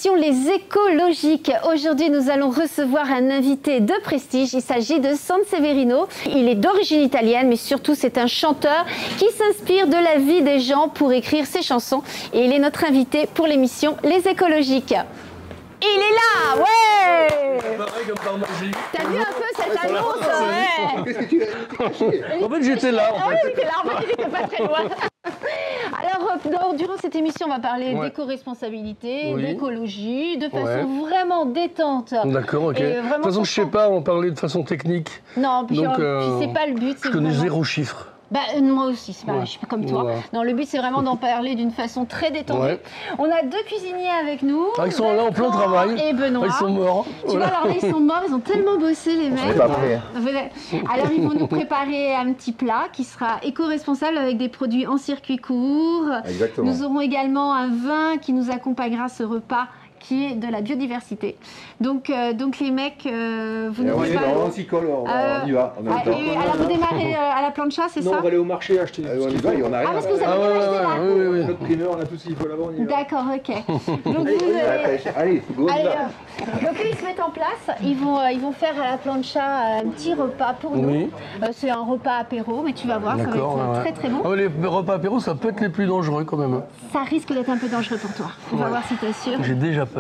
l'émission Les Écologiques. Aujourd'hui, nous allons recevoir un invité de prestige. Il s'agit de Sanseverino. Il est d'origine italienne, mais surtout, c'est un chanteur qui s'inspire de la vie des gens pour écrire ses chansons. Et il est notre invité pour l'émission Les Écologiques. Il est là, ouais. Pareil comme par magie. T'as vu un peu cette annonce, ouais. Qu'est-ce que tu as caché? En fait, j'étais là. Ah oui, t'étais là, en fait, il était pas très loin. Alors, durant cette émission, on va parler d'éco-responsabilité, d'écologie, de façon vraiment détente. D'accord, ok. De toute façon, je sais pas en parler de façon technique. Non, puis, puis c'est pas le but. Je connais zéro chiffre. Bah, moi aussi, c'est pareil, je suis pas comme toi. Voilà. Non, le but, c'est vraiment d'en parler d'une façon très détendue. Ouais. On a deux cuisiniers avec nous. Ah, ils sont là en plein travail. Et Benoît. Ah, ils sont morts. Tu vois, alors là, ils sont morts, ils ont tellement bossé, les mecs. On n'est pas prêts. Alors, ils vont nous préparer un petit plat qui sera éco-responsable avec des produits en circuit court. Exactement. Nous aurons également un vin qui nous accompagnera ce repas, qui est de la biodiversité. Donc les mecs, vous nous préparez... On s'y colle, on y va. On a le temps. Alors vous démarrez à la plancha, c'est ça? Non, on va aller au marché acheter. On y va, on a rien. Ah, parce que vous avez bien acheté là? Oui. Notre primeur, on a tout ce qu'il faut là-bas, on y va. D'accord, ok. Donc allez, go. donc là, ils se mettent en place, ils vont faire à la plancha un petit repas pour nous. Oui. C'est un repas apéro, mais tu vas voir, ça va être très très bon. Ah, les repas apéro, ça peut être les plus dangereux quand même. Ça risque d'être un peu dangereux pour toi. On va voir si tu es sûr. J'ai déjà peur.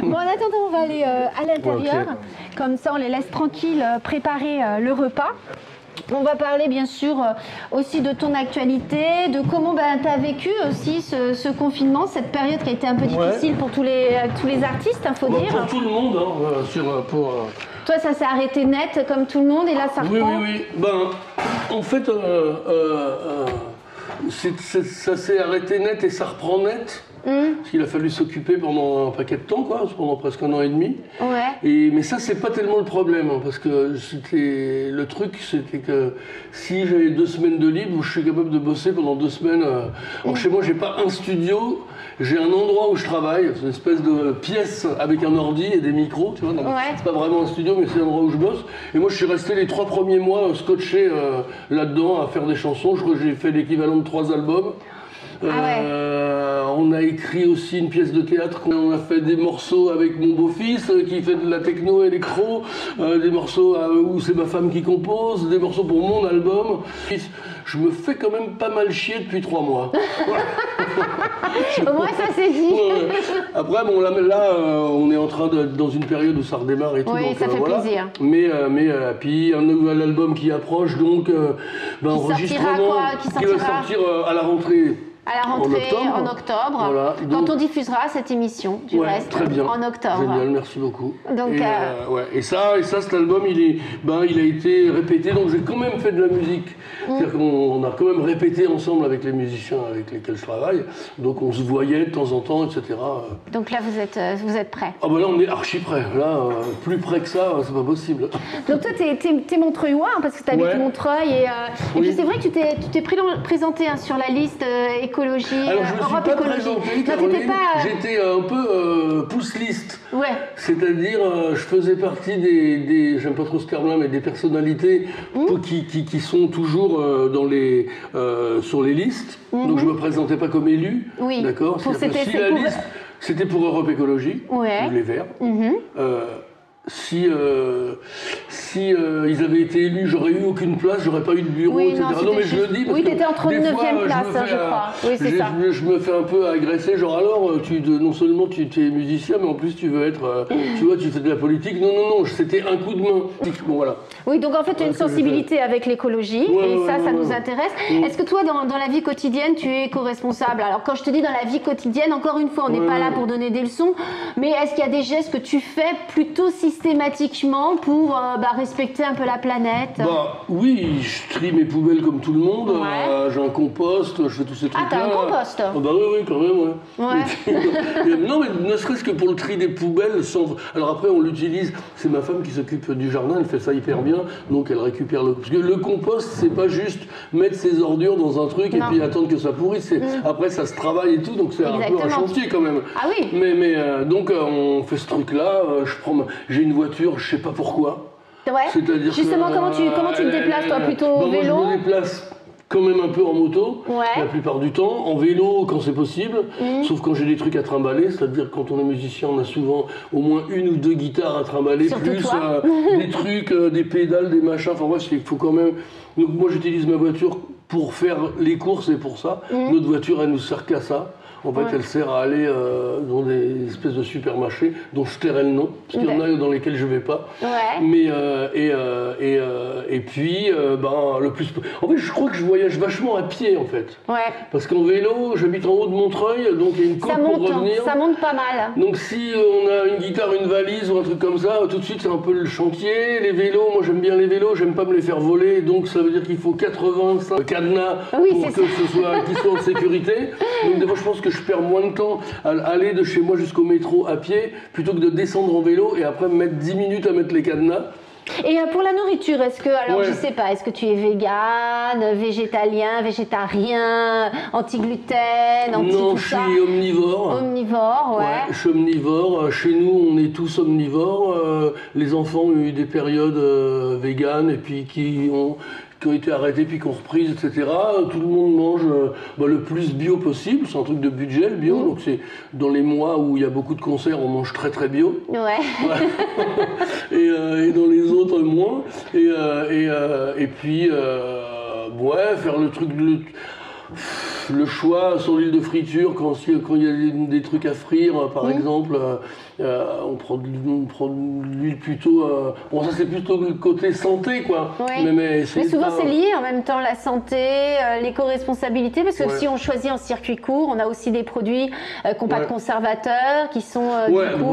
Bon, en attendant, on va aller à l'intérieur. Comme ça, on les laisse tranquilles préparer le repas. On va parler bien sûr aussi de ton actualité, de comment tu as vécu aussi ce confinement, cette période qui a été un peu difficile pour tous les artistes, il faut dire. Pour tout le monde, hein, Toi, ça s'est arrêté net comme tout le monde et là, ça reprend. Oui. En fait, ça s'est arrêté net et ça reprend net. Parce qu'il a fallu s'occuper pendant un paquet de temps, pendant presque 1 an et demi. Ouais. Mais ça, c'est pas tellement le problème, hein, parce que le truc, c'était que si j'avais 2 semaines de libre, je suis capable de bosser pendant 2 semaines. Alors chez moi, j'ai pas un studio, j'ai un endroit où je travaille, c'est une espèce de pièce avec un ordi et des micros, tu vois. C'est pas vraiment un studio, mais c'est l'endroit où je bosse. Et moi, je suis resté les 3 premiers mois scotché là-dedans à faire des chansons. Je crois que j'ai fait l'équivalent de 3 albums. On a écrit aussi une pièce de théâtre, on a fait des morceaux avec mon beau-fils qui fait de la techno électro, des morceaux où c'est ma femme qui compose, des morceaux pour mon album. Je me fais quand même pas mal chier depuis 3 mois. Au moins ça c'est dit. Après bon là on est en train d'être dans une période où ça redémarre et tout. Oui, donc, ça fait plaisir. Mais puis un nouvel album qui approche donc enregistrement qui va sortir à la rentrée. À la rentrée, en octobre, voilà. Quand on diffusera cette émission, du reste, très bien. en octobre. Génial, merci beaucoup. Donc, et ça, cet album, il a été répété, donc j'ai quand même fait de la musique. C'est-à-dire qu'on a quand même répété ensemble avec les musiciens avec lesquels je travaille, donc on se voyait de temps en temps, etc. Donc là, vous êtes prêts? Ah bah là, on est archi prêts. Là, plus près que ça, c'est pas possible. Donc toi, t'es Montreuillois, hein, parce que tu habites Montreuil, et puis c'est vrai que tu t'es présenté sur la liste écologie, alors, je me Europe suis pas Écologie. présenté, Caroline, j'étais un peu pouce-liste. Ouais. C'est-à-dire, je faisais partie j'aime pas trop ce terme-là, mais des personnalités qui sont toujours sur les listes. Donc je me présentais pas comme élu. Oui. D'accord. C'était pour Europe Écologie, les Verts. Si ils avaient été élus, j'aurais eu aucune place, j'aurais pas eu de bureau, etc. Non, mais je le dis parce que t'étais en 39e place, je crois. Oui, c'est ça. Je me fais un peu agresser, genre alors, non seulement tu es musicien, mais en plus tu veux être, tu vois, tu fais de la politique. Non, c'était un coup de main. Bon, voilà. Oui, donc en fait, tu as une sensibilité avec l'écologie, et ça nous intéresse. Est-ce que toi, dans la vie quotidienne, tu es éco-responsable? Alors, quand je te dis dans la vie quotidienne, encore une fois, on n'est pas là pour donner des leçons, mais est-ce qu'il y a des gestes que tu fais plutôt systématiquement pour respecter un peu la planète? Oui, je trie mes poubelles comme tout le monde, j'ai un compost, je fais tous ces trucs-là. Ah, t'as un compost? Oui, quand même, non, mais ne serait-ce que pour le tri des poubelles, alors après on l'utilise, c'est ma femme qui s'occupe du jardin, elle fait ça hyper bien, donc elle récupère parce que le compost, c'est pas juste mettre ses ordures dans un truc et puis attendre que ça pourrisse, après ça se travaille et tout, donc c'est un peu un chantier quand même. Ah oui. Mais donc on fait ce truc-là, j'ai une voiture, je sais pas pourquoi. Ouais. Justement, comment tu te déplaces, toi, plutôt vélo? Moi, je me déplace quand même un peu en moto, la plupart du temps, en vélo quand c'est possible, sauf quand j'ai des trucs à trimballer, c'est-à-dire quand on est musicien, on a souvent au moins 1 ou 2 guitares à trimballer, surtout plus des trucs, des pédales, des machins, enfin bref, il faut quand même... Donc moi j'utilise ma voiture pour faire les courses et pour ça, notre voiture elle nous sert qu'à ça. En fait, elle sert à aller dans des espèces de supermarchés dont je tairai le nom, parce qu'il y en a dans lesquels je vais pas. Mais et puis, le plus. En fait, je crois que je voyage vachement à pied, en fait. Parce qu'en vélo, j'habite en haut de Montreuil, donc il y a une côte pour revenir. Ça monte pas mal. Donc si on a une guitare, une valise ou un truc comme ça, tout de suite c'est un peu le chantier. Les vélos, moi j'aime bien les vélos, j'aime pas me les faire voler, donc ça veut dire qu'il faut 85 cadenas pour qu'ils soient en sécurité. Donc des fois je pense que je perds moins de temps à aller de chez moi jusqu'au métro à pied plutôt que de descendre en vélo et après me mettre 10 minutes à mettre les cadenas. Et pour la nourriture, est-ce que, alors je sais pas, est-ce que tu es végane, végétalien, végétarien, anti-gluten, Non, je suis omnivore. Omnivore, je suis omnivore. Chez nous, on est tous omnivores. Les enfants ont eu des périodes véganes et puis qui ont été arrêtés puis qui ont repris, etc. Tout le monde mange le plus bio possible. C'est un truc de budget, le bio. Donc c'est dans les mois où il y a beaucoup de concerts, on mange très très bio. Et dans les autres, moins. Et puis, faire le truc... Le choix sur l'huile de friture, quand il y a des trucs à frire, par exemple, on prend de l'huile plutôt... bon, ça c'est plutôt le côté santé, quoi. Mais souvent c'est lié en même temps, la santé, l'éco-responsabilité, parce que si on choisit en circuit court, on a aussi des produits qui n'ont pas de conservateurs, qui sont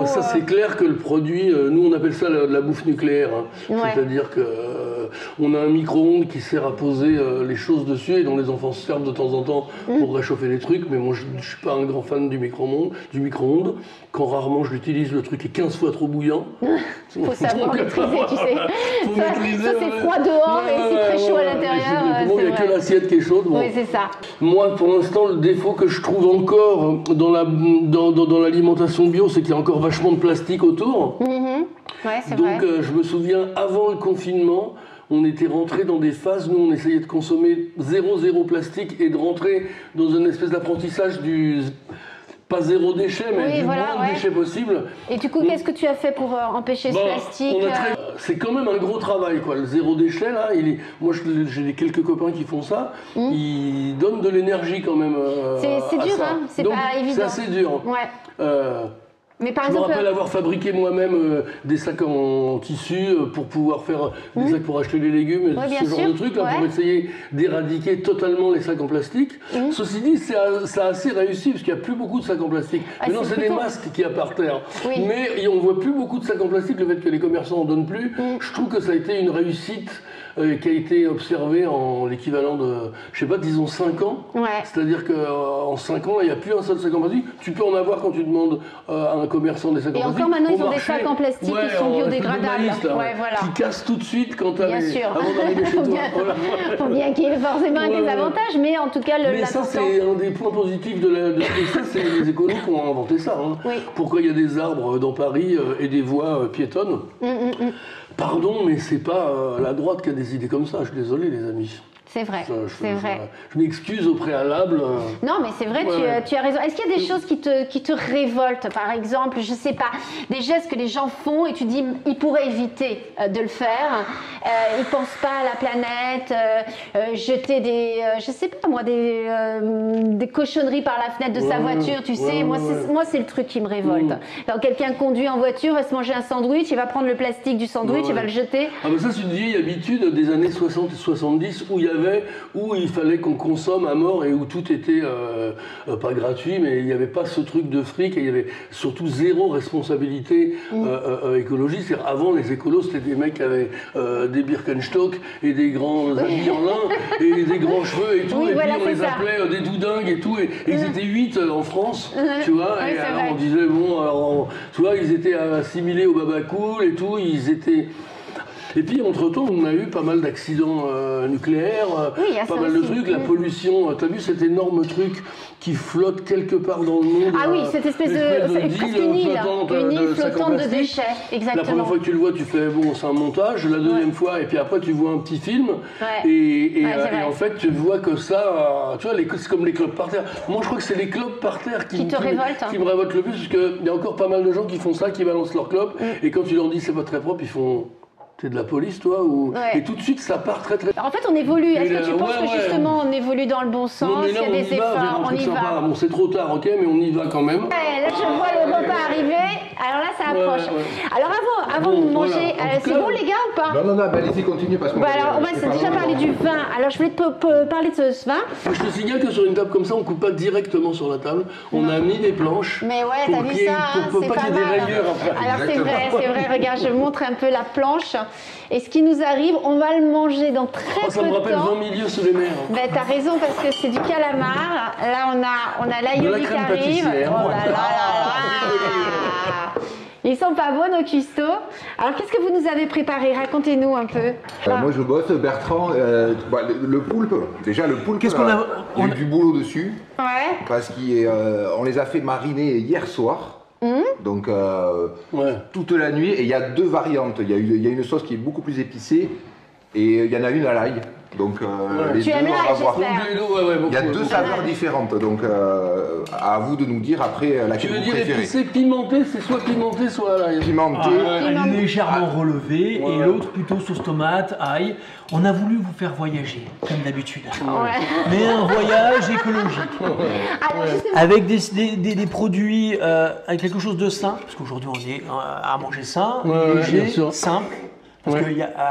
ça c'est clair que le produit, nous on appelle ça la bouffe nucléaire. C'est-à-dire que on a un micro-ondes qui sert à poser les choses dessus et dont les enfants se servent de temps en temps pour réchauffer les trucs, mais moi je ne suis pas un grand fan du micro-ondes. Quand rarement je l'utilise, le truc est 15 fois trop bouillant. Il faut savoir maîtriser, tu sais. Ça c'est froid dehors et c'est très chaud à l'intérieur. Il n'y a que l'assiette qui est chaude. Oui, c'est ça. Moi, pour l'instant, le défaut que je trouve encore dans l'alimentation bio, c'est qu'il y a encore vachement de plastique autour. Donc je me souviens, avant le confinement, on était rentré dans des phases, nous on essayait de consommer zéro plastique et de rentrer dans une espèce d'apprentissage du... Pas zéro déchet, mais du moins de déchets possible. Et du coup, qu'est-ce que tu as fait pour empêcher ce plastique? C'est quand même un gros travail, quoi. Le zéro déchet, là, moi j'ai quelques copains qui font ça, ils donnent de l'énergie quand même. C'est dur, hein, c'est pas évident. C'est assez dur. Mais par je me rappelle avoir fabriqué moi-même des sacs en tissu pour pouvoir faire des sacs pour acheter les légumes, ce genre de trucs, là, pour essayer d'éradiquer totalement les sacs en plastique. Ceci dit, ça a assez réussi parce qu'il n'y a plus beaucoup de sacs en plastique. Maintenant, c'est des masques qu'il y a par terre. Mais on ne voit plus beaucoup de sacs en plastique, le fait que les commerçants n'en donnent plus. Je trouve que ça a été une réussite qui a été observée en l'équivalent de, je sais pas, disons 5 ans. C'est-à-dire qu'en 5 ans, il n'y a plus un seul sac en plastique. Tu peux en avoir quand tu demandes à un commerçant des sacs en plastique. Et encore maintenant, ils ont des sacs en plastique qui sont biodégradables. Qui cassent tout de suite quand tu avant d'arriver chez toi. Il faut bien qu'il y ait forcément des avantages, mais en tout cas, mais ça, c'est un des points positifs de ça, c'est les écolos qui ont inventé ça. Pourquoi il y a des arbres dans Paris et des voies piétonnes? Pardon, mais c'est pas la droite qui a des idées comme ça. Je suis désolé, les amis. C'est vrai, c'est vrai. Je m'excuse au préalable. Non, mais c'est vrai, tu as raison. Est-ce qu'il y a des choses qui te révoltent? Par exemple, je sais pas, des gestes que les gens font et tu dis, ils pourraient éviter de le faire. Ils pensent pas à la planète, jeter des, je sais pas moi, des cochonneries par la fenêtre de sa voiture, tu sais. Moi, c'est le truc qui me révolte. Alors, quelqu'un conduit en voiture, va se manger un sandwich, il va prendre le plastique du sandwich, il va le jeter. Ah, mais ça, c'est une vieille habitude des années 60 et 70 où il fallait qu'on consomme à mort et où tout était pas gratuit, mais il n'y avait pas ce truc de fric et il y avait surtout zéro responsabilité écologiste. Avant, les écolos, c'était des mecs qui avaient des Birkenstock et des grands habits en lin et des grands cheveux et tout, et puis on les appelait des doudingues et tout, et ils étaient 8 en France, tu vois, et alors on disait, bon, alors, tu vois, ils étaient assimilés au babacool et tout, ils étaient... Et puis, entre-temps, on a eu pas mal d'accidents nucléaires, pas mal de trucs, la pollution. T'as vu cet énorme truc qui flotte quelque part dans le monde? Ah oui, cette espèce presque une île flottante de déchets, exactement. La première fois que tu le vois, tu fais, bon, c'est un montage. La deuxième fois, et puis après, tu vois un petit film. Et en fait, tu vois que ça, tu vois, c'est comme les clubs par terre. Moi, je crois que c'est les clubs par terre qui me révoltent le plus, parce qu'il y a encore pas mal de gens qui font ça, qui balancent leur club. Et quand tu leur dis c'est pas très propre, ils font... T'es de la police, toi ou... Et tout de suite, ça part très très... En fait, on évolue. Est-ce que tu penses que justement, on évolue dans le bon sens? Il y a des efforts, on y va. Bon, c'est trop tard, ok, mais on y va quand même. Là, je vois le repas arriver. Alors là, ça approche. Alors avant de manger, c'est bon les gars ou pas? Non, allez-y, continue parce qu'on alors, on va déjà parler du vin. Alors, je voulais te parler de ce vin. Je te signale que sur une table comme ça, on ne coupe pas directement sur la table. On a mis des planches. Mais ouais, t'as vu ça, pour pas qu'il y ait des rayures après. Alors c'est vrai. Regarde, je montre un peu la planche. Et ce qui nous arrive, on va le manger dans très peu de temps. Ça me rappelle 20 milieux sous les mers. Ben, t'as raison parce que c'est du calamar. Là, on a l'aïoli qui arrive. Oh là là. Ils sont pas beaux nos cuistots. Alors qu'est-ce que vous nous avez préparé? Racontez-nous un peu. Moi je bosse Bertrand, le poulpe. Déjà le poulpe, il y a eu du boulot dessus. Ouais. Parce qu'on les a fait mariner hier soir. Donc toute la nuit, et il y a deux variantes. Il y a une sauce qui est beaucoup plus épicée et il y en a une à l'ail. Donc les deux, on va voir. Il y a deux saveurs différentes. Donc à vous de nous dire après laquelle vous préférez. Tu veux dire épicé, pimenté, c'est soit pimenté, soit à l'ail. Pimenté. Légèrement relevé et l'autre plutôt sauce tomate, ail. On a voulu vous faire voyager, comme d'habitude. Mais un voyage écologique. Avec des produits, avec quelque chose de sain, parce qu'aujourd'hui on est à manger sain, léger, simple, parce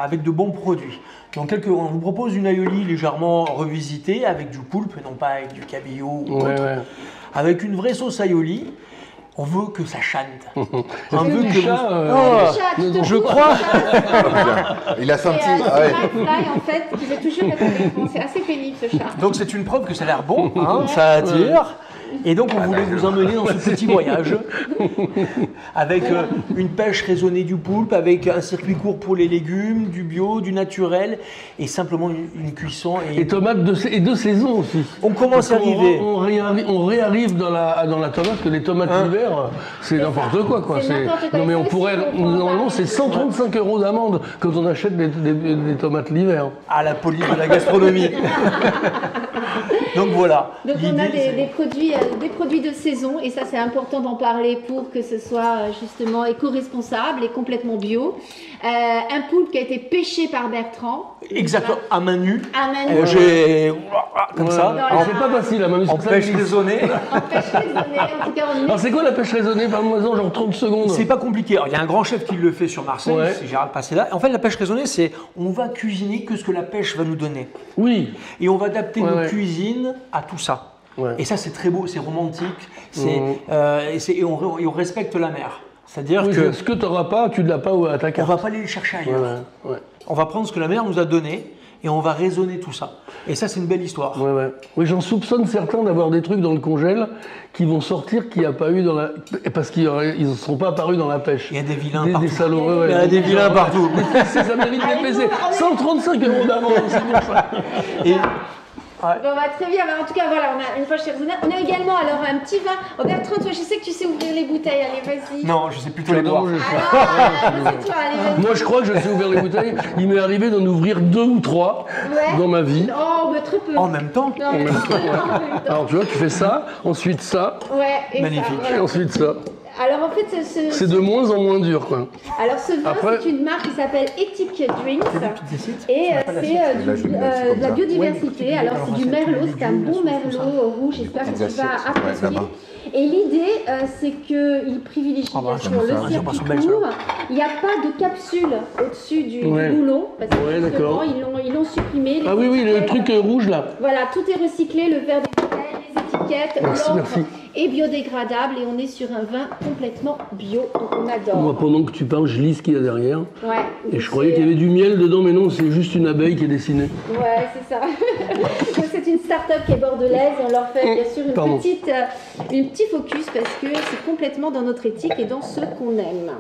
avec de bons produits. Donc on vous propose une aioli légèrement revisitée avec du poulpe, non pas avec du cabillaud ou autre. Avec une vraie sauce aioli. On veut que ça chante. On veut que je crois. Il a senti. En fait, il est toujours c'est assez pénible ce chat. Donc c'est une preuve que ça a l'air bon, ça attire. Et donc on voulait vous emmener dans ce petit voyage avec une pêche raisonnée du poulpe, avec un circuit court pour les légumes, du bio, du naturel et simplement une cuisson. Et tomates de saison aussi. On commence à arriver. On réarrive dans la tomate, que les tomates d'hiver, c'est n'importe quoi. Non mais on pourrait, normalement c'est 135 € d'amende quand on achète des tomates l'hiver. À la police de la gastronomie. Donc voilà. Donc on a des produits de saison et ça c'est important d'en parler pour que ce soit justement éco-responsable et complètement bio. Un poulpe qui a été pêché par Bertrand. Exactement, à main nue. À main nue. Comme ça. C'est pas facile à main nue. En pêche raisonnée. En pêche raisonnée, en tout cas on Alors c'est quoi la pêche raisonnée? Parle-moi genre 30 secondes. C'est pas compliqué. Alors, il y a un grand chef qui le fait sur Marseille, c'est Gérald Passeda. En fait la pêche raisonnée c'est on va cuisiner que ce que la pêche va nous donner. Oui. Et on va adapter nos cuisines à tout ça. Et ça c'est très beau, c'est romantique, et on respecte la mer. C'est-à-dire que ce que tu n'auras pas, tu ne l'as pas à ta carte. On ne va pas aller le chercher ailleurs. On va prendre ce que la mer nous a donné et on va raisonner tout ça. Et ça c'est une belle histoire. Oui, j'en soupçonne certains d'avoir des trucs dans le congèle qui vont sortir qu'il n'y a pas eu dans la... Parce qu'ils ne seront pas apparus dans la pêche. Il y a des vilains partout. Des salauds, il y a des vilains partout. Ça mérite d'être pesé. 135 € d'amende, c'est bien ça. Bon, très bien, en tout cas voilà, on a une pêche raisonnable. On a également alors un petit vin. Bertrand, toi je sais que tu sais ouvrir les bouteilles, allez vas-y. Non, je sais plutôt les boire. C'est toi, allez. Moi je crois que je sais ouvrir les bouteilles. Il m'est arrivé d'en ouvrir 2 ou 3 dans ma vie. Oh, mais très peu. En même temps. Alors tu vois, tu fais ça, ensuite ça. Et magnifique. Ça, et ensuite ça. Alors en fait, c'est de moins en moins dur quoi. Alors ce vin, c'est une marque qui s'appelle Ethic Drinks et c'est de la biodiversité. Alors c'est du merlot, c'est un bon merlot rouge, j'espère que tu vas apprécier. Et l'idée, c'est qu'il privilégie bien sûr le circuit court. Il n'y a pas de capsule au-dessus du boulon parce que justement, ils l'ont supprimé. Oui, le truc rouge là. Voilà, tout est recyclé, le verre des bouteilles, les étiquettes, l'encre et biodégradable et on est sur un vin complètement bio, donc on adore. Moi, pendant que tu parles, je lis ce qu'il y a derrière. Ouais. Et je croyais qu'il y avait du miel dedans, mais non, c'est juste une abeille qui est dessinée. Ouais, c'est ça. C'est une start-up qui est bordelaise. On leur fait bien sûr une petite focus parce que c'est complètement dans notre éthique et dans ce qu'on aime.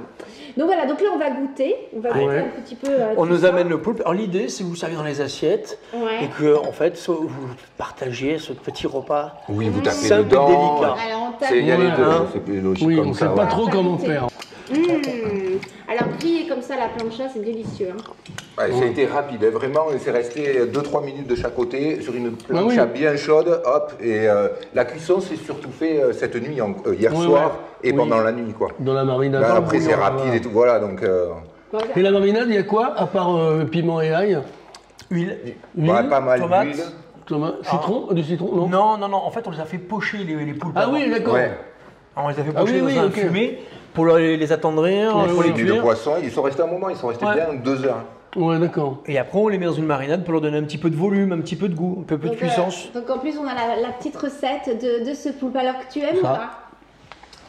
Donc voilà, donc là on va goûter. On va goûter un petit peu. On nous amène le poulpe. Alors l'idée, c'est que vous servez dans les assiettes et que en fait, vous partagiez ce petit repas. Oui, vous tapez simple dedans. Et délicat. Alors on tape. Il y a les deux, c'est plus logique Oui, comme on ne ça. sait pas trop comment faire. Alors griller comme ça la plancha, c'est délicieux. Ouais, ça a été rapide, hein, vraiment, c'est resté 2-3 minutes de chaque côté sur une plancha bien chaude, hop, et la cuisson s'est surtout fait cette nuit, hier soir, et pendant la nuit, quoi. Dans la marinade. Là, après c'est rapide et tout, voilà, donc... Et la marinade, il y a quoi, à part piment et ail? Huile. Ouais, pas mal tomate. d'huile. Citron? Du citron? Non. Non, en fait, on les a fait pocher les poulpes. Ah oui, d'accord. Ouais. On les a fait pocher dans un fumé pour les attendrir, pour les L'huile de cuire. poisson, ils sont restés un moment, ils sont restés bien 2 heures. Ouais, d'accord. Et après, on les met dans une marinade pour leur donner un petit peu de volume, un petit peu de goût, un peu de puissance. Donc en plus, on a la petite recette de ce poulpe. Alors que tu aimes ou pas?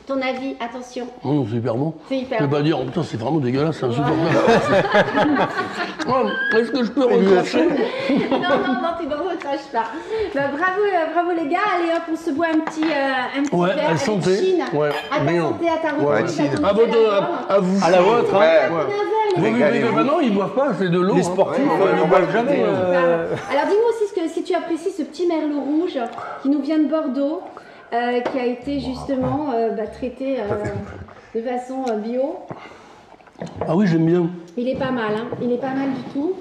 Ton avis, attention. Oh, c'est hyper bon. C'est hyper Je vais bon. pas dire, putain, c'est vraiment dégueulasse, c'est insupportable. Est-ce que je peux recracher? Non, tu ne recraches pas. Bah, bravo les gars. Allez hop, on se boit un petit Ouais, verre à avec santé. Chine. Ouais, À ta bien. santé, à ta reprise, Ouais, à Chine. ton À vous. À la vôtre, hein. Ouais. Vous buvez que maintenant, ils boivent pas, c'est de l'eau. Les sportifs ne boivent jamais. Alors dis-moi aussi si tu apprécies ce petit merlot rouge qui nous vient de Bordeaux, qui a été justement traité de façon bio. Ah oui, j'aime bien. Il est pas mal, hein. Il est pas mal du tout.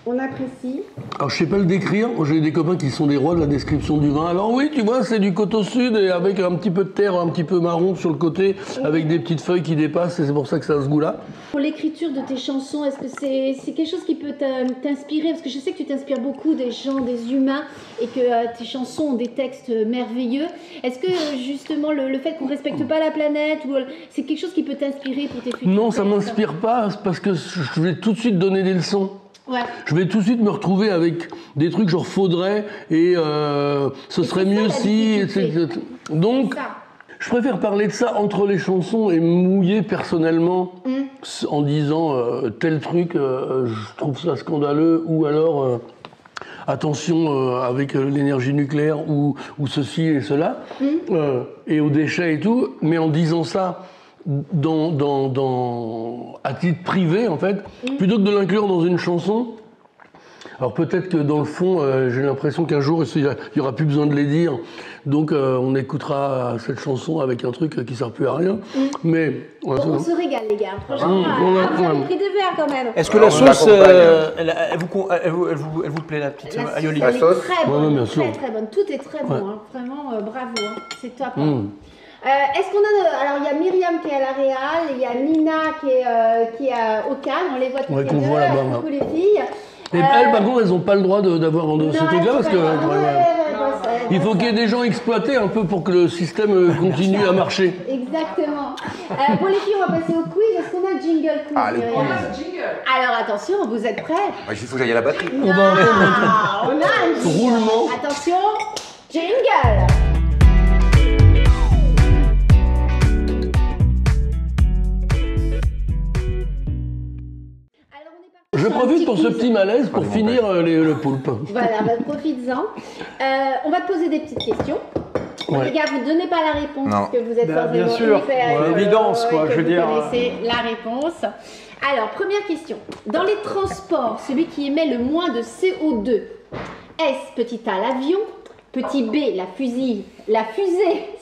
On apprécie. Alors, je sais pas le décrire. Moi, j'ai des copains qui sont des rois de la description du vin. Alors oui, tu vois, c'est du coteau sud et avec un petit peu de terre, un petit peu marron sur le côté, avec des petites feuilles qui dépassent. Et c'est pour ça que ça a ce goût-là. Pour l'écriture de tes chansons, est-ce que c'est quelque chose qui peut t'inspirer? Parce que je sais que tu t'inspires beaucoup des gens, des humains, et que tes chansons ont des textes merveilleux. Est-ce que justement le fait qu'on respecte pas la planète, c'est quelque chose qui peut t'inspirer pour tes futurs Non, ça textes? m'inspire pas parce que je vais tout de suite donner des leçons. Ouais. Je vais tout de suite me retrouver avec des trucs genre faudrait et ce serait mieux si, etc. Donc, je préfère parler de ça entre les chansons et mouiller personnellement en disant tel truc, je trouve ça scandaleux, ou alors attention avec l'énergie nucléaire ou ceci et cela, et aux déchets et tout, mais en disant ça à titre privé, en fait, plutôt que de l'inclure dans une chanson. Alors peut-être que dans le fond, j'ai l'impression qu'un jour, il n'y aura plus besoin de les dire. Donc on écoutera cette chanson avec un truc qui ne sert plus à rien. Mais on se régale, les gars. Franchement, vous avez pris des verres quand même. Est-ce que la sauce, elle vous plaît, la petite aioli? La sauce, très bonne, bien sûr. très bonne. Tout est très bon, hein. Vraiment bravo, hein. C'est top. Est-ce qu'on a... Alors, il y a Myriam qui est à la Réal, il y a Nina qui est au Cannes, on les voit toutes les deux, voit là-bas, coucou les filles. Et elles, par contre, elles n'ont pas le droit d'avoir ce truc-là parce que il faut qu'il y ait des gens exploités un peu pour que le système continue à marcher. Exactement. Pour les filles, on va passer au quiz. Est-ce qu'on a un jingle quiz? Ah, le quiz. Alors, attention, vous êtes prêts? Il faut que j'aille à la batterie. On a un jingle. Roulement. Attention, jingle. Je profite pour ce petit malaise pour finir le poulpe. Voilà, profites-en. On va te poser des petites questions. Les gars, vous ne donnez pas la réponse parce que vous êtes bien sûr, l'évidence, quoi, je veux dire. Vous connaissez la réponse. Alors, première question. Dans les transports, celui qui émet le moins de CO2, est-ce petit A, l'avion, petit B, la fusée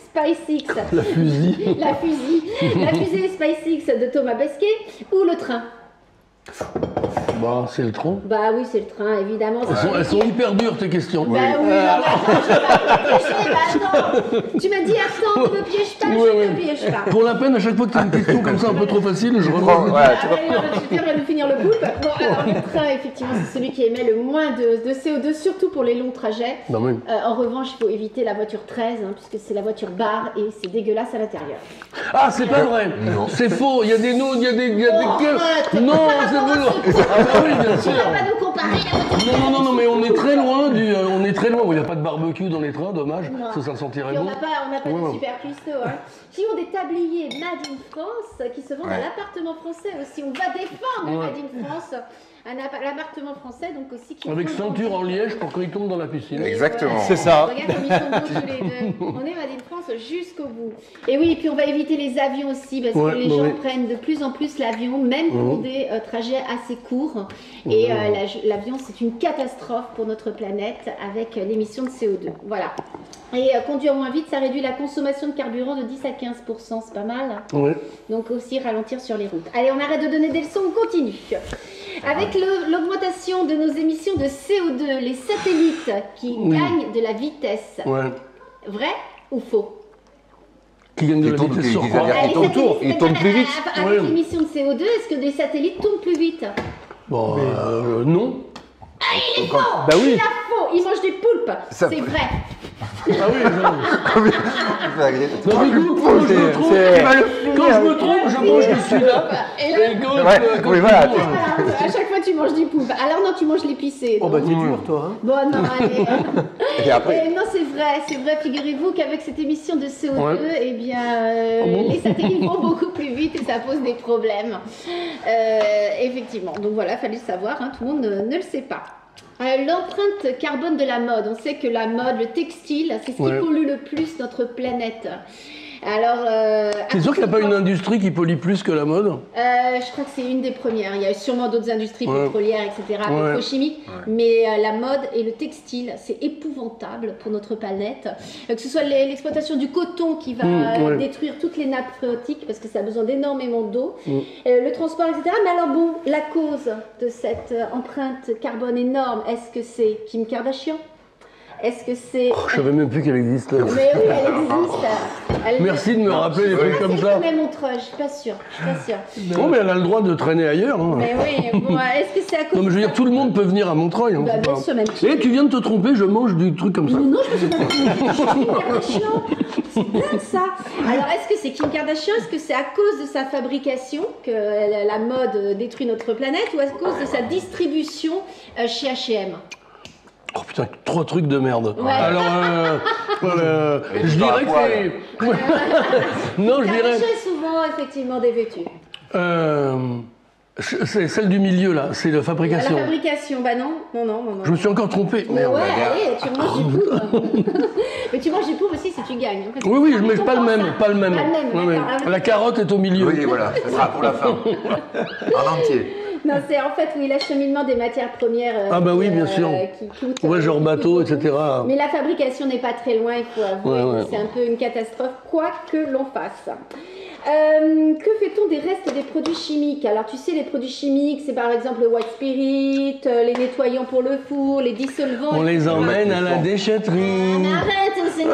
SpaceX, La fusée. la fusée SpaceX de Thomas Pesquet ou le train? Bah, c'est le train. Bah oui, c'est le train, évidemment. Elles sont hyper dures, tes questions. Bah oui, attends, tu m'as dit attends, ne me piège pas, je ne me piège pas. Pour la peine, à chaque fois que tu as une question comme ça un peu trop facile, je Prends, reprends. Tu viens de finir le poulpe. Bon, alors le train, effectivement, c'est celui qui émet le moins de CO2, surtout pour les longs trajets. Non, mais... En revanche, il faut éviter la voiture 13, hein, puisque c'est la voiture bar et c'est dégueulasse à l'intérieur. Ah, c'est pas vrai. C'est faux. Il y a des noms, il y a des... Non, c'est bon. Ah bah oui, bien sûr. On va pas nous comparer la voiture. Non, mais on est très loin très loin, il n'y a pas de barbecue dans les trains, dommage, ça sentirait bon. On n'a pas de super cuistot. Hein. Qui ont des tabliers Made in France qui se vendent à l'appartement français aussi. On va défendre Made in France. L'appartement français, donc aussi qui avec ceinture en liège pour qu'il tombe dans la piscine. Exactement. C'est ça. Regarde comme ils sont beaux tous les deux. On est Made in France jusqu'au bout. Et oui, et puis on va éviter les avions aussi parce que les gens prennent de plus en plus l'avion, même pour des trajets assez courts. Et l'avion, c'est une catastrophe pour notre planète avec l'émission de CO2. Voilà. Et conduire moins vite, ça réduit la consommation de carburant de 10 à 15%, c'est pas mal. Oui. Donc aussi ralentir sur les routes. Allez, on arrête de donner des leçons, on continue. Avec l'augmentation de nos émissions de CO2, les satellites qui gagnent de la vitesse, vrai ou faux? Qui gagnent de la vitesse sur quoi? Ils tournent plus vite. Avec l'émission de CO2, est-ce que des satellites tournent plus vite? Bon, non. Ah, il est faux! Bah oui. Il a faux! Il mange des poulpes! C'est vrai! Ah oui, non, du coup, quand je me trompe, je mange de celui-là. Et quand à chaque fois, tu manges du poulpe. Alors non, tu manges l'épicé. Oh bah t'es dur, toi. Hein. Bon, non, allez. Et après non, c'est vrai. Figurez-vous qu'avec cette émission de CO2, eh bien, les satellites vont beaucoup plus vite et ça pose des problèmes. Effectivement. Donc voilà, il fallait le savoir. Hein, tout le monde ne le sait pas. L'empreinte carbone de la mode, on sait que la mode, le textile, c'est ce qui pollue le plus notre planète. Alors, c'est sûr qu'il n'y a pas une industrie qui pollue plus que la mode? Je crois que c'est une des premières. Il y a sûrement d'autres industries pétrolières, etc., pétrochimiques. Mais la mode et le textile, c'est épouvantable pour notre planète. Que ce soit l'exploitation du coton qui va détruire toutes les nappes phréatiques parce que ça a besoin d'énormément d'eau. Le transport, etc. Mais alors bon, la cause de cette empreinte carbone énorme, est-ce que c'est Kim Kardashian? Est-ce que c'est... Je savais même plus qu'elle existait. Mais oui, elle existe. Merci de me rappeler des trucs comme ça. C'est Montreuil, je suis pas sûre. Non, mais elle a le droit de traîner ailleurs. Hein. Mais oui, bon, est-ce que c'est à cause... Non, mais je veux dire, tout le monde peut venir à Montreuil. Hein, bien sûr, même. Et tu viens de te tromper, je mange du truc comme ça. Non, je me suis pas trompée. C'est dingue ça. Alors, est-ce que c'est Kim Kardashian? Est-ce que c'est à cause de sa fabrication que la mode détruit notre planète ou à cause de sa distribution chez H&M? Oh putain, 3 trucs de merde. Ouais. Alors, je dirais que c'est... Non, je dirais... C'est souvent, effectivement, dévêtu. C'est celle du milieu, là. C'est la fabrication. La fabrication, bah non. Je me suis encore trompé. Merde. Ouais, allez, tu manges du poulpe. Mais tu manges du poulpe aussi si tu gagnes. En fait, oui, mais pas le même. La carotte est au milieu. Oui, voilà, ça sera pour la fin. En entier. Non, c'est en fait l'acheminement des matières premières bien sûr. Qui coûte. Ouais, genre bateau, etc. Mais la fabrication n'est pas très loin, il faut avouer. C'est un peu une catastrophe, quoi que l'on fasse. Que fait-on des restes des produits chimiques? Alors tu sais, les produits chimiques, c'est par exemple le white spirit, les nettoyants pour le four, les dissolvants. On les emmène à la déchetterie. Arrête, c'est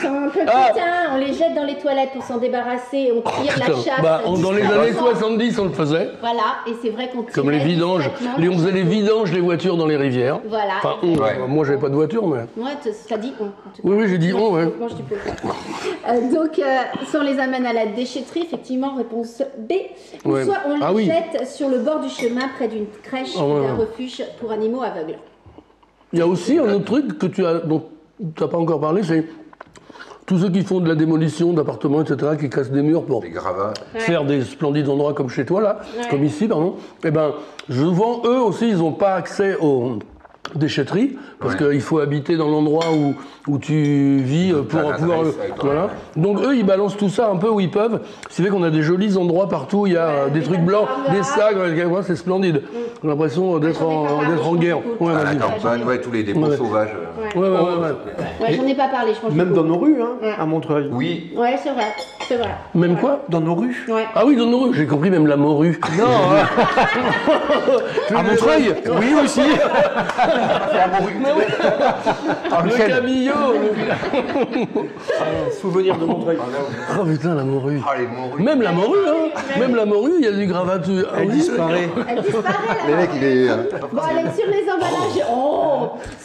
un peu putain. On les jette dans les toilettes pour s'en débarrasser, on tire la chasse. Dans les années 70, on le faisait. Voilà, et c'est vrai qu'on tire. Comme les vidanges. On faisait les vidanges des voitures dans les rivières. Voilà. Enfin, moi, j'avais pas de voiture, mais... Ouais, ça dit on. Oui, j'ai dit on, ouais. Mange du poulpe. Donc, soit on les amène à la déchetterie, effectivement, réponse B. Ou soit on les jette sur le bord du chemin près d'une crèche ou d'un refuge pour animaux aveugles. Il y a aussi un autre truc dont tu n'as pas encore parlé, c'est tous ceux qui font de la démolition d'appartements, etc., qui cassent des murs pour faire des splendides endroits comme chez toi, là, comme ici, pardon. Eh bien, souvent, eux aussi, ils n'ont pas accès aux déchetteries, parce qu'il faut habiter dans l'endroit où tu vis pour pouvoir... Voilà. Donc eux, ils balancent tout ça un peu où ils peuvent. C'est vrai qu'on a des jolis endroits partout, il y a des trucs blancs, des sacs, c'est splendide. J'ai l'impression d'être en guerre. Tous les dépôts sauvages. J'en ai pas parlé, je pense. Même dans nos rues, à Montreuil. Oui. Ouais, c'est vrai. Même quoi? Dans nos rues. Ah oui, dans nos rues, j'ai compris, même la morue. Non. À Montreuil. Oui, aussi. Le camillot. Souvenir de Montreuil. Oh putain, la morue. Ah, les morues. Même la morue, Même la morue, il y a du gravature. Elle disparaît. Les mecs, il est... Bon, allez, sur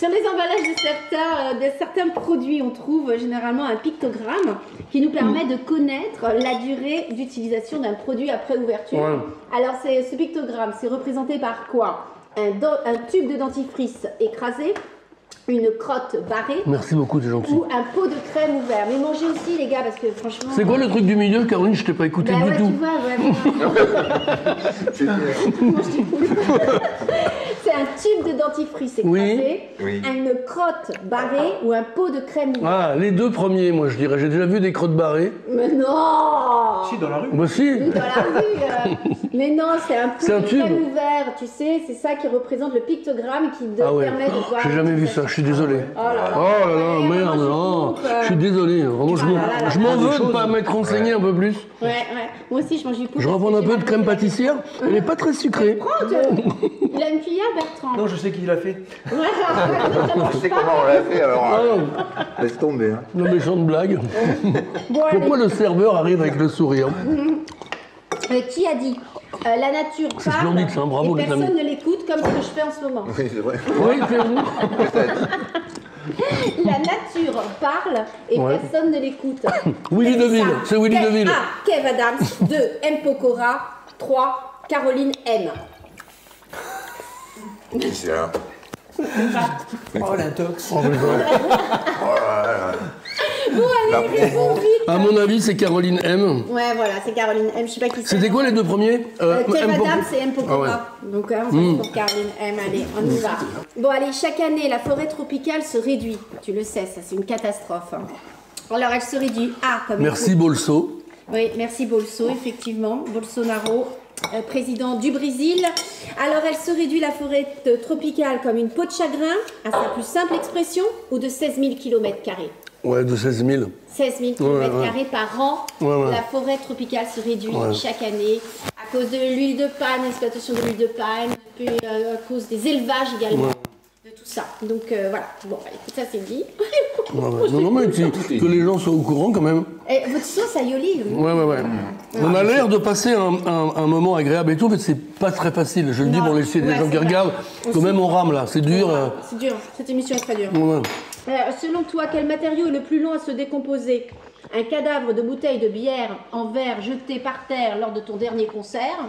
les emballages de certains produits, on trouve généralement un pictogramme qui nous permet de connaître la durée d'utilisation d'un produit après ouverture. Alors, ce pictogramme, c'est représenté par quoi? Un tube de dentifrice écrasé, une crotte barrée. Merci beaucoup, c'est gentil. Ou un pot de crème ouvert. Mais mangez aussi, les gars, parce que franchement... C'est quoi le truc du milieu, Caroline? Je t'ai pas écouté du tout. Tu vois, c'est un tube de dentifrice écrasé, une crotte barrée ou un pot de crème ouvert. Ah, les deux premiers, moi je dirais. J'ai déjà vu des crottes barrées. Mais non! Si, dans la rue. Bah si. Dans la rue. Mais non, c'est un pot de crème ouvert, tu sais, c'est ça qui représente le pictogramme qui te permet de voir... J'ai jamais vu ça, je suis désolé. Oh là là, oh là là, merde, non. Je suis désolé. Vraiment, je m'en veux de ne pas m'être renseigné un peu plus. Ouais, moi aussi je mange du pot. Je reprends un peu de crème pâtissière, elle n'est pas très sucrée. Il a une cuillère, Bertrand. Non, je sais qui l'a fait. Je sais comment on l'a fait, alors laisse tomber. Hein. Non, méchante blague. Pourquoi le serveur arrive avec le sourire? Qui a dit la nature parle, splendide, ça, bravo, et personne ne l'écoute comme ce que je fais en ce moment. Oui, c'est vrai. Oui, c'est vous. La nature parle et personne ne l'écoute. Willy Deville, c'est Willy Deville. 1. Kev Adams. 2. M. Pokora. 3. Caroline M. Qui c'est là? Oh l'intox. Bon, allez, réponds vite. À mon avis, c'est Caroline M. Ouais, voilà, c'est Caroline M. Je sais pas qui c'est. C'était quoi les deux premiers? Kev Adams et M. Pokora. Donc, on va pour Caroline M. Allez, on y va. Bon, allez, chaque année, la forêt tropicale se réduit. Tu le sais, ça, c'est une catastrophe. Hein. Alors, elle se réduit comme... Merci Bolso. Oui, merci Bolso, effectivement. Bolsonaro, président du Brésil. Alors, elle se réduit la forêt tropicale comme une peau de chagrin, à sa plus simple expression, ou de 16 000 km². Ouais, de 16 000. 16 000 km² par an. La forêt tropicale se réduit chaque année à cause de l'huile de palme, l'exploitation de l'huile de palme, puis à cause des élevages également. De tout ça. Donc voilà. Bon, écoute, ça c'est dit. Non, mais que les gens soient au courant quand même. Et votre sauce à Yoli. Ouais. On a l'air de passer un moment agréable et tout, mais c'est pas très facile. Je le dis pour laisser des gens qui regardent. Quand même, on rame là. C'est dur. C'est dur. Cette émission est très dure. Selon toi, quel matériau est le plus long à se décomposer? Un cadavre de bouteille de bière en verre jeté par terre lors de ton dernier concert?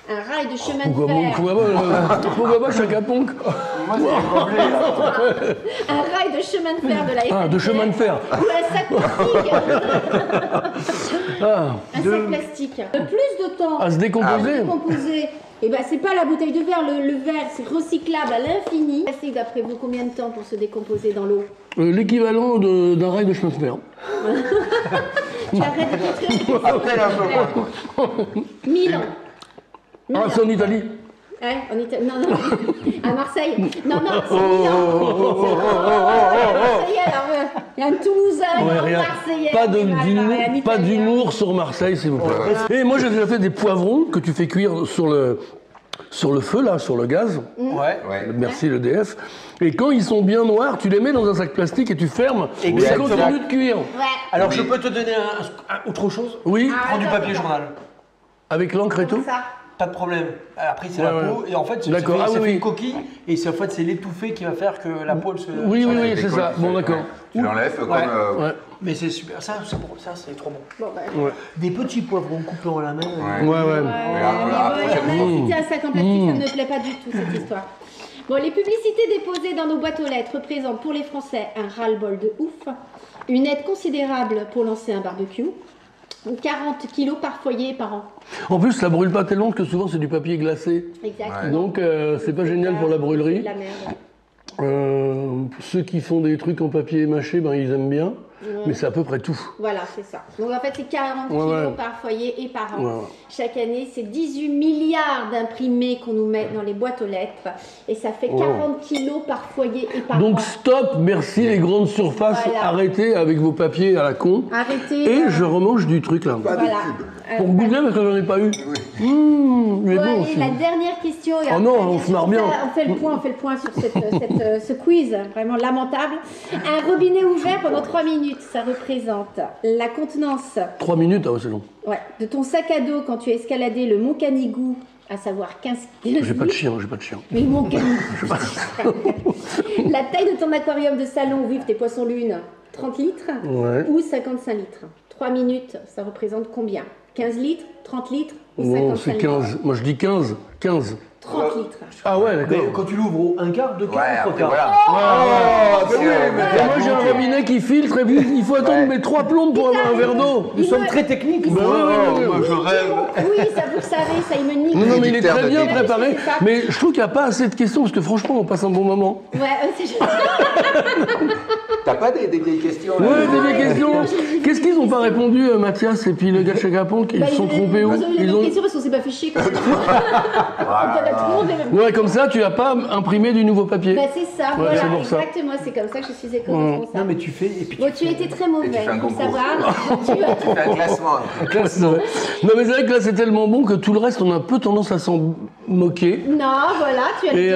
Un rail de chemin de fer. Pourquoi pas Chaka Ponk? Un rail de chemin de fer de la SNCF. Ah, de chemin de fer. Ou un sac plastique. Un sac plastique. Le plus de temps à se décomposer. Et ben c'est pas la bouteille de verre, le verre c'est recyclable à l'infini. C'est d'après vous combien de temps pour se décomposer dans l'eau? L'équivalent d'un rail de chemin de fer. Tu arrêtes de 1000 ans. Ah, c'est en Italie? Ouais, en Italie. Non. À Marseille. Non, c'est 1000 ans. Marseillais, alors, il y a un Toulousain, un Marseillais. Pas d'humour sur Marseille, s'il vous plaît. Et moi, j'ai déjà fait des poivrons que tu fais cuire sur le feu, là, sur le gaz. Merci l'EDF. Et quand ils sont bien noirs, tu les mets dans un sac plastique et tu fermes. Et ça continue de cuire. Alors, je peux te donner autre chose? Oui. Prends du papier journal. Avec l'encre et tout? Pas de problème. Après, c'est la peau. Et en fait, ça fait une coquille. Et en fait, c'est l'étouffé qui va faire que la peau se... Oui, c'est ça. Bon, d'accord. Tu l'enlèves comme... Mais c'est super. Ça, c'est trop bon. Des petits poivrons coupés en la main. Il y en a, c'était un sac en plastique, ça ne me plaît pas du tout, cette histoire. Bon, les publicités déposées dans nos boîtes aux lettres représentent pour les Français un ras-le-bol de ouf, une aide considérable pour lancer un barbecue, 40 kilos par foyer et par an. En plus, ça brûle pas tellement que souvent c'est du papier glacé. Exactement. Donc, c'est pas génial pour la brûlerie. C'est de la merde. Ceux qui font des trucs en papier mâché, ils aiment bien. Mais c'est à peu près tout. Voilà, c'est ça. Donc en fait, c'est 40 kilos par foyer et par an. Chaque année, c'est 18 milliards d'imprimés qu'on nous met dans les boîtes aux lettres. Et ça fait 40 kilos par foyer et par an. Donc stop, merci les grandes surfaces. Arrêtez avec vos papiers à la con. Arrêtez. Et je remange du truc là. Pour goûter parce que j'en ai pas eu. Il est bon aussi. La dernière question. Oh non, on se marre bien. On fait le point sur ce quiz vraiment lamentable. Un robinet ouvert pendant 3 minutes. Ça représente la contenance. 3 minutes, c'est long. Ouais, de ton sac à dos quand tu as escaladé le Mont Canigou, à savoir 15 kg. J'ai pas de chien. Mais le Mont Canigou. La taille de ton aquarium de salon où vivent tes poissons lunes, 30 litres ou 55 litres. 3 minutes, ça représente combien? 15 litres, 30 litres Non, c'est 15. Moi, je dis 15. 15. 30 litres. Ah ouais, d'accord. Mais quand tu l'ouvres un quart, deux quarts, trois quarts. Voilà. Moi, j'ai un robinet qui filtre et puis il faut attendre mes 3 plombes pour avoir un verre d'eau. Nous sommes très techniques. Moi, je rêve. Oui, ça vous le savez, ça il me nique. Non, mais il est très bien de préparé. Mais je trouve qu'il n'y a pas assez de questions parce que franchement, on passe un bon moment. Ouais, c'est juste. T'as pas des vieilles questions là? Ouais, des vieilles questions. Qu'est-ce qu'ils n'ont pas répondu, Mathias et puis le gars de chez Capon, qu'ils se sont trompés où? Ils ont eu les mêmes questions parce qu'on s'est pas fait chier quand même. Ouais, comme ça, tu n'as pas imprimé du nouveau papier. Bah c'est ça, Ouais, voilà, c'est pour ça. exactement, c'est comme ça que je suis éco-responsable. Non, mais tu fais. Et puis Bon, tu as été très mauvais, fais un faut concours. savoir. Tu fais un classement. Non, mais c'est vrai que là, c'est tellement bon que tout le reste, on a un peu tendance à s'en moquer. Non, voilà, tu as dit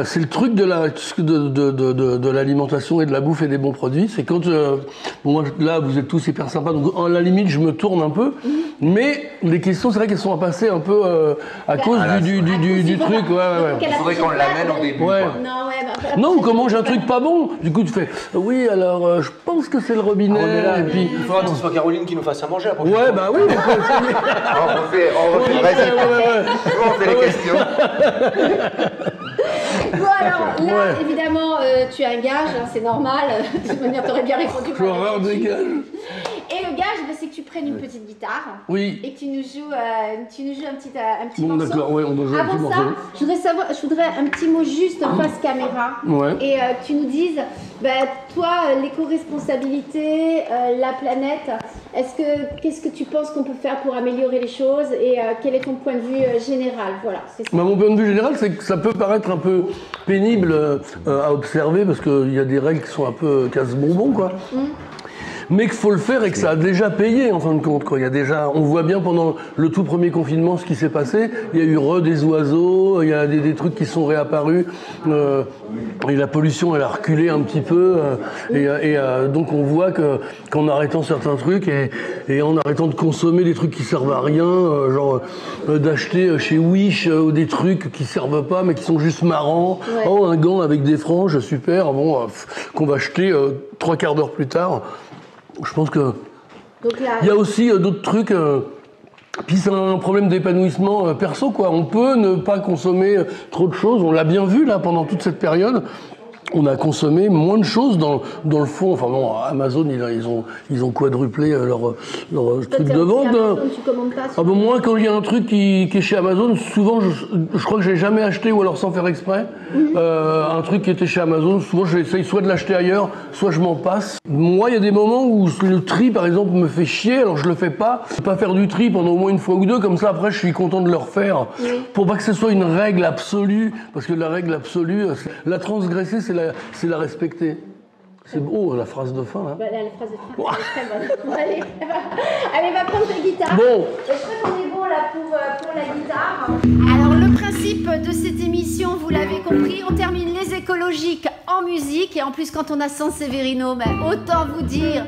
C'est le truc de l'alimentation et de la bouffe et des bons produits. C'est quand, bon, moi, là, vous êtes tous hyper sympas, donc à la limite, je me tourne un peu. Mais les questions, c'est vrai qu'elles sont à passer un peu à cause du truc. Ouais. Il faudrait qu'on l'amène au début. Ouais. Quoi. Non, ouais, bah, Non, ou qu'on mange un truc pas bon. Du coup, tu fais, oui, alors, je pense que c'est le robinet. Et puis, il faudra que ce soit Caroline qui nous fasse à manger la prochaine ouais, fois. bah oui, on peut essayer. On refait, vas-y. On fait les questions. Bon, alors là, évidemment, tu as un gage, hein, c'est normal. De toute manière, tu aurais bien répondu. Horreur des gages. Et le gage, bah, c'est que tu prennes une petite guitare. Oui. Et que tu nous joues un petit Bon, morceau. d'accord, ouais, on doit jouer un petit Avant ça, morceau. je voudrais un petit mot juste face caméra. Ouais. Et que tu nous dises, bah, toi, l'éco-responsabilité, la planète, qu'est-ce que tu penses qu'on peut faire pour améliorer les choses et quel est ton point de vue général? Voilà, c'est ça. Bah, mon point de vue général, c'est que ça peut paraître un peu pénible à observer parce qu'il y a des règles qui sont un peu casse-bonbons, quoi. Mais qu'il faut le faire et que ça a déjà payé en fin de compte, quoi. Il y a déjà, on voit bien pendant le tout premier confinement ce qui s'est passé. Il y a eu des oiseaux, il y a des trucs qui sont réapparus et la pollution elle a reculé un petit peu donc on voit qu'en arrêtant certains trucs et en arrêtant de consommer des trucs qui servent à rien, genre d'acheter chez Wish des trucs qui servent pas mais qui sont juste marrants. Ouais. Oh, un gant avec des franges, super, bon, qu'on va acheter 3 quarts d'heure plus tard. Je pense que il y a aussi d'autres trucs. Puis c'est un problème d'épanouissement perso, quoi. On peut ne pas consommer trop de choses. On l'a bien vu là pendant toute cette période. On a consommé moins de choses dans le fond. Enfin bon, Amazon, ils ont quadruplé leur truc de vente. Amazon, tu commandes pas Ah bon, moi, quand il y a un truc qui est chez Amazon, souvent, je crois que j'ai jamais acheté, ou alors sans faire exprès, un truc qui était chez Amazon. Souvent, j'essaye soit de l'acheter ailleurs, soit je m'en passe. Moi, il y a des moments où le tri, par exemple, me fait chier, alors je le fais pas. Je peux pas faire du tri pendant au moins une fois ou deux, comme ça, après, je suis content de le refaire. Pour pas que ce soit une règle absolue, parce que la règle absolue, la transgresser, c'est la respecter. C'est beau, la phrase de fin, là. Voilà, la phrase de fin, elle est très bonne. Allez, va prendre ta guitare. Bon. Je crois qu'on est bon, là, pour la guitare. Alors, le principe de cette émission, vous l'avez compris, on termine les écologiques en musique. Et en plus, quand on a Sanseverino, autant vous dire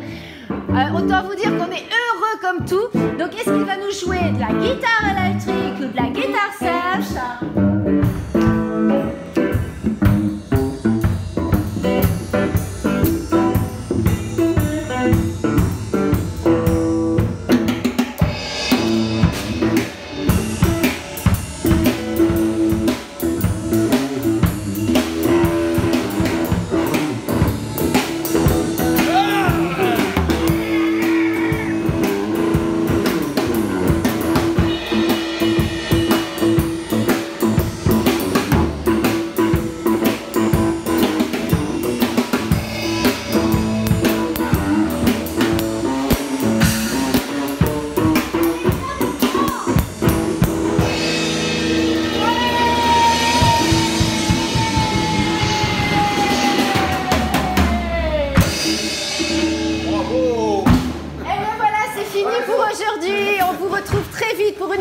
qu'on est heureux comme tout. Donc, est-ce qu'il va nous jouer de la guitare électrique ou de la guitare sèche?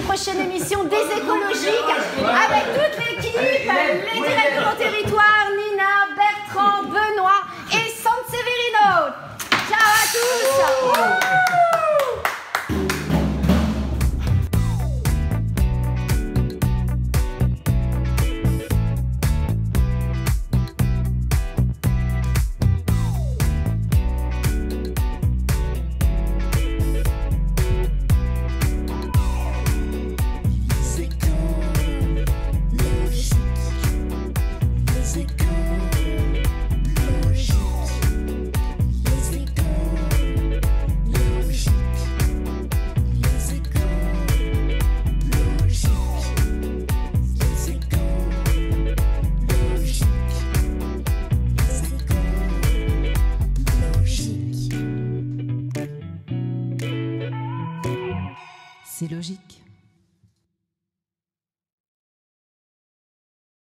Prochaine émission des écologiques avec toute l'équipe, les directeurs en territoire, Nina, Bertrand, Benoît et Sanseverino. Ciao à tous. C'est logique.